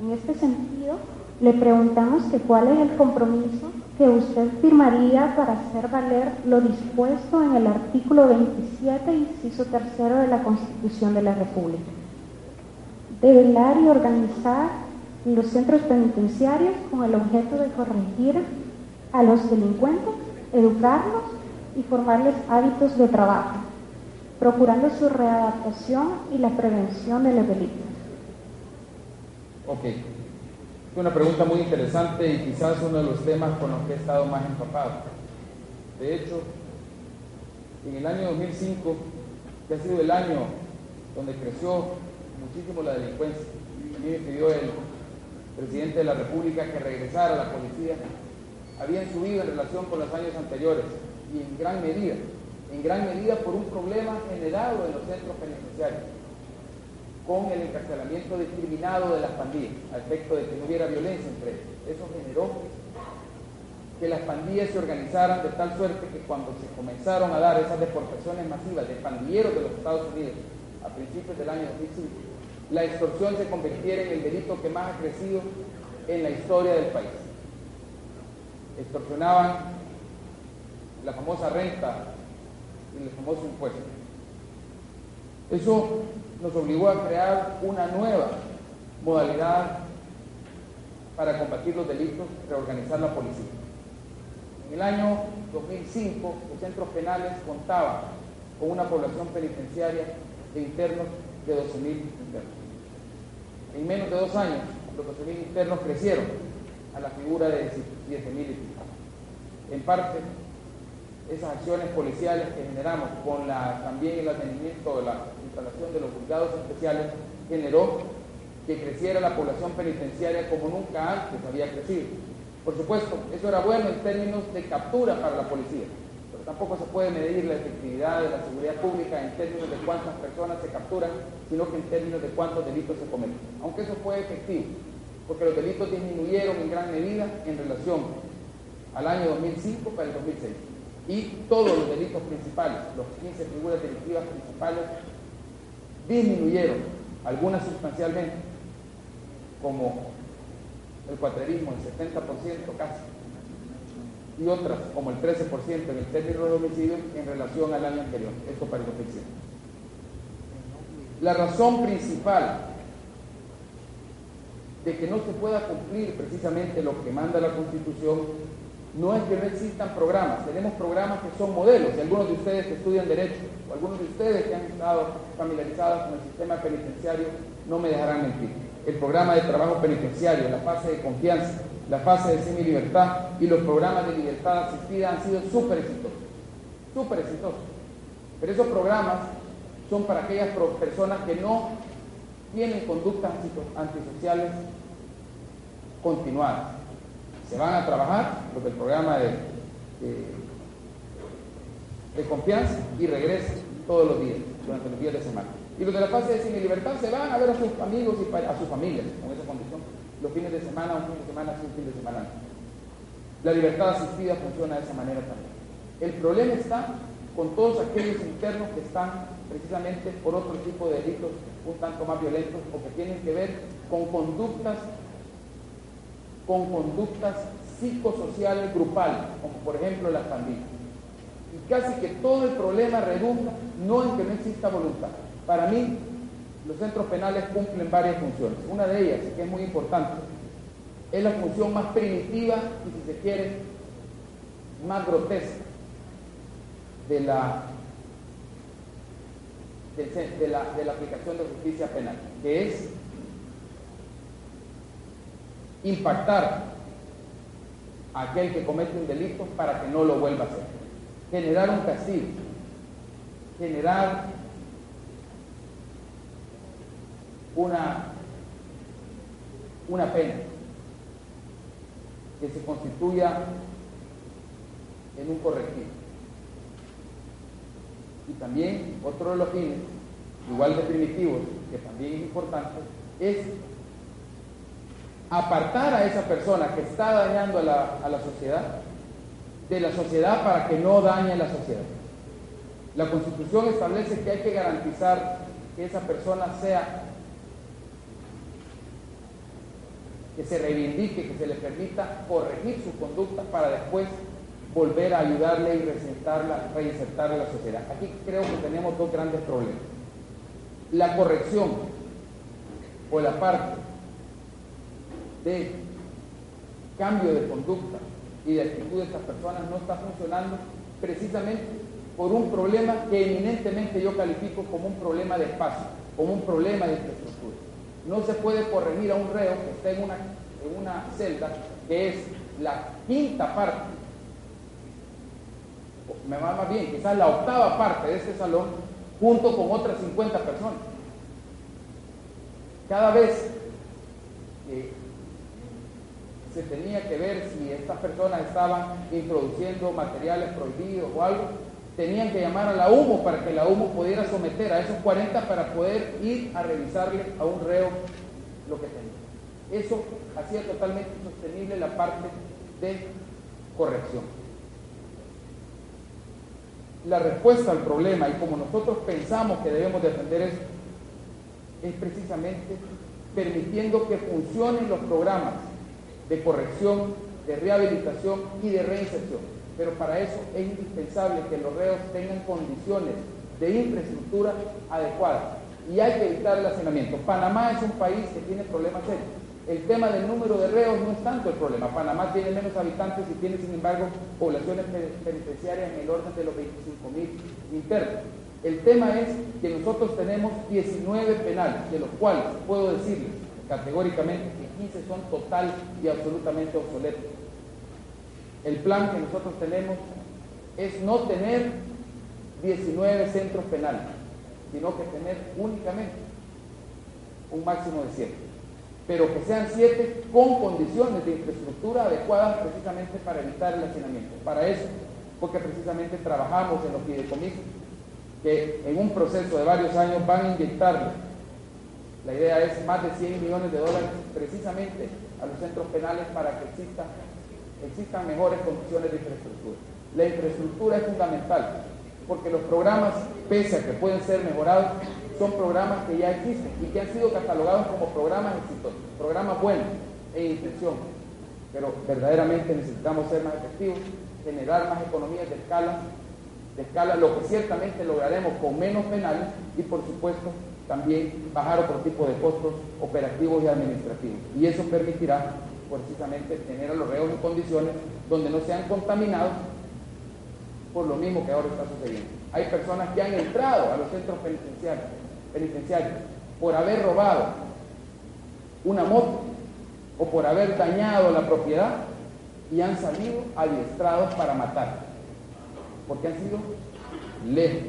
En este sentido, le preguntamos que cuál es el compromiso que usted firmaría para hacer valer lo dispuesto en el artículo 27, inciso tercero de la Constitución de la República. De velar y organizar los centros penitenciarios con el objeto de corregir a los delincuentes, educarlos y formarles hábitos de trabajo, procurando su readaptación y la prevención de los delitos. Ok. Es una pregunta muy interesante y quizás uno de los temas con los que he estado más empapado. De hecho, en el año 2005, que ha sido el año donde creció muchísimo la delincuencia, a mí me pidió el presidente de la República que regresara a la policía, habían subido en relación con los años anteriores y en gran medida por un problema generado en los centros penitenciarios, con el encarcelamiento discriminado de las pandillas, a efecto de que no hubiera violencia entre ellos. Eso generó que las pandillas se organizaran de tal suerte que cuando se comenzaron a dar esas deportaciones masivas de pandilleros de los Estados Unidos a principios del año 2005, la extorsión se convirtiera en el delito que más ha crecido en la historia del país. Extorsionaban la famosa renta y el famoso impuesto. Eso nos obligó a crear una nueva modalidad para combatir los delitos, reorganizar la policía. En el año 2005, los centros penales contaban con una población penitenciaria de internos de 12.000 internos. En menos de 2 años, los 12.000 internos crecieron a la figura de 17.000 y pico. En parte, esas acciones policiales que generamos con también el advenimiento de la instalación de los juzgados especiales generó que creciera la población penitenciaria como nunca antes había crecido. Por supuesto, eso era bueno en términos de captura para la policía, pero tampoco se puede medir la efectividad de la seguridad pública en términos de cuántas personas se capturan, sino que en términos de cuántos delitos se cometen. Aunque eso fue efectivo, porque los delitos disminuyeron en gran medida en relación al año 2005 para el 2006. Y todos los delitos principales, los 15 figuras delictivas principales, disminuyeron, algunas sustancialmente, como el cuatrerismo, el 70% casi, y otras, como el 13% en el término de homicidios en relación al año anterior, esto para el 2007. La razón principal de que no se pueda cumplir precisamente lo que manda la Constitución no es que no existan programas. Tenemos programas que son modelos, y algunos de ustedes que estudian Derecho, o algunos de ustedes que han estado familiarizados con el sistema penitenciario, no me dejarán mentir. El programa de trabajo penitenciario, la fase de confianza, la fase de semilibertad y los programas de libertad asistida han sido súper exitosos. Pero esos programas son para aquellas personas que no tienen conductas antisociales continuadas. Se van a trabajar los del programa de confianza y regresan todos los días, durante los días de semana. Y los de la fase de semilibertad se van a ver a sus amigos y a sus familias, con esa condición, los fines de semana, un fin de semana, sí, un fin de semana. La libertad asistida funciona de esa manera también. El problema está con todos aquellos internos que están precisamente por otro tipo de delitos un tanto más violentos o que tienen que ver con conductas psicosociales grupales, como por ejemplo las pandillas. Y casi que todo el problema redunda no en que no exista voluntad. Para mí, los centros penales cumplen varias funciones. Una de ellas, que es muy importante, es la función más primitiva y, si se quiere, más grotesca de la aplicación de justicia penal, que es impactar a aquel que comete un delito para que no lo vuelva a hacer, generar un castigo, generar una pena que se constituya en un correctivo. Y también otro de los fines, igual de primitivos, que también es importante, es apartar a esa persona que está dañando a la sociedad, de la sociedad para que no dañe a la sociedad. La Constitución establece que hay que garantizar que esa persona sea que se reivindique, que se le permita corregir su conducta para después volver a ayudarle y reinsertarla en la sociedad. Aquí creo que tenemos dos grandes problemas. La corrección o la parte de cambio de conducta y de actitud de estas personas no está funcionando precisamente por un problema que eminentemente yo califico como un problema de espacio, como un problema de infraestructura. No se puede corregir a un reo que está en una celda que es la quinta parte, más bien, quizás la octava parte de este salón, junto con otras 50 personas. Cada vez que se tenía que ver si estas personas estaban introduciendo materiales prohibidos o algo, tenían que llamar a la UMO para que la UMO pudiera someter a esos 40 para poder ir a revisarle a un reo lo que tenía. Eso hacía totalmente insostenible la parte de corrección. La respuesta al problema, y como nosotros pensamos que debemos defender esto, es precisamente permitiendo que funcionen los programas de corrección, de rehabilitación y de reinserción. Pero para eso es indispensable que los reos tengan condiciones de infraestructura adecuadas y hay que evitar el hacinamiento. Panamá es un país que tiene problemas serios. El tema del número de reos no es tanto el problema. Panamá tiene menos habitantes y tiene, sin embargo, poblaciones penitenciarias en el orden de los 25.000 internos. El tema es que nosotros tenemos 19 penales, de los cuales puedo decirles categóricamente que 15 son total y absolutamente obsoletos. El plan que nosotros tenemos es no tener 19 centros penales, sino que tener únicamente un máximo de 7. Pero que sean 7 con condiciones de infraestructura adecuadas precisamente para evitar el hacinamiento. Para eso, porque precisamente trabajamos en los fideicomisos, que en un proceso de varios años van a inyectarle, la idea es más de $100 millones precisamente a los centros penales para que existan mejores condiciones de infraestructura. La infraestructura es fundamental, porque los programas, pese a que pueden ser mejorados, son programas que ya existen y que han sido catalogados como programas exitosos, programas buenos en intención, pero verdaderamente necesitamos ser más efectivos, generar más economías de escala, lo que ciertamente lograremos con menos penales y por supuesto también bajar otro tipo de costos operativos y administrativos. Y eso permitirá precisamente tener a los reos en condiciones donde no sean contaminados por lo mismo que ahora está sucediendo. Hay personas que han entrado a los centros penitenciarios por haber robado una moto o por haber dañado la propiedad y han salido adiestrados para matar, porque han sido lejos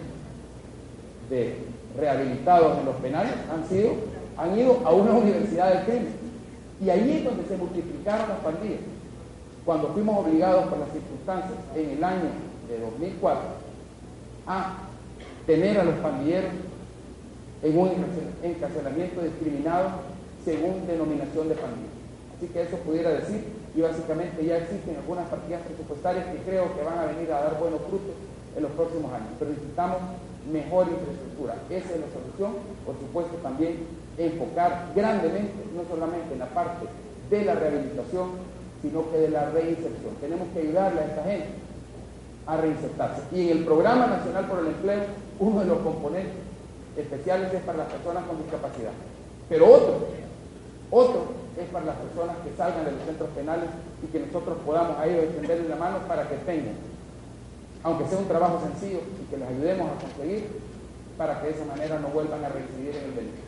de rehabilitados en los penales, han ido a una universidad del crimen, y ahí es donde se multiplicaron las pandillas. Cuando fuimos obligados por las circunstancias en el año de 2004 a tener a los pandilleros en un encarcelamiento discriminado según denominación de pandilla. Así que eso pudiera decir, y básicamente ya existen algunas partidas presupuestarias que creo que van a venir a dar buenos frutos en los próximos años, pero necesitamos mejor infraestructura. Esa es la solución. Por supuesto, también enfocar grandemente, no solamente en la parte de la rehabilitación, sino que de la reinserción. Tenemos que ayudarle a esta gente a reinsertarse. Y en el Programa Nacional por el Empleo, uno de los componentes especiales es para las personas con discapacidad. Pero otro es para las personas que salgan de los centros penales y que nosotros podamos a ellos extenderles la mano para que tengan, aunque sea un trabajo sencillo, y que les ayudemos a conseguir para que de esa manera no vuelvan a reincidir en el delito.